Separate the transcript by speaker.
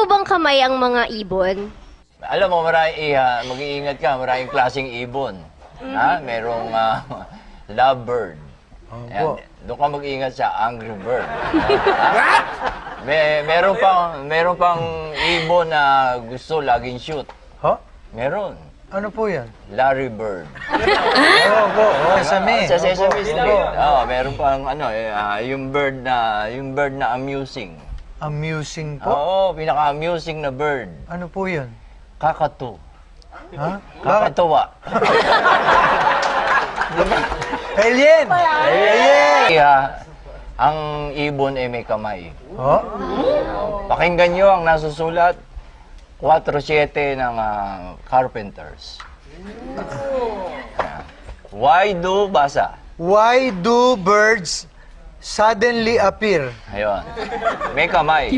Speaker 1: po bang kamay ang mga ibon?
Speaker 2: Alam mo, mag-iingat ka, maraming klaseng ibon. Ha? Merong lovebird. Ayan, doon ka mag-iingat sa angry bird. Meron pang ibon na gusto laging shoot.
Speaker 3: Ha?
Speaker 2: Meron.
Speaker 3: Ano po yan?
Speaker 2: Larry Bird.
Speaker 3: Oo po. Sesame.
Speaker 2: Sa Sesame
Speaker 3: Opo,
Speaker 2: Street.
Speaker 3: opo.
Speaker 2: Meron pang yung bird na amusing.
Speaker 3: Amusing po?
Speaker 2: Oo, pinaka-amusing na bird.
Speaker 3: Ano po yun?
Speaker 2: Kakatu.
Speaker 3: Ha?
Speaker 2: Kakatuwa.
Speaker 3: Alien! Alien!
Speaker 2: Kaya, ang ibon ay may kamay.
Speaker 3: Oh?
Speaker 2: Pakinggan nyo ang nasusulat, 4-7 ng Carpenters. Why do, basa.
Speaker 3: Why do birds suddenly appear?
Speaker 2: Ayun. May kamay.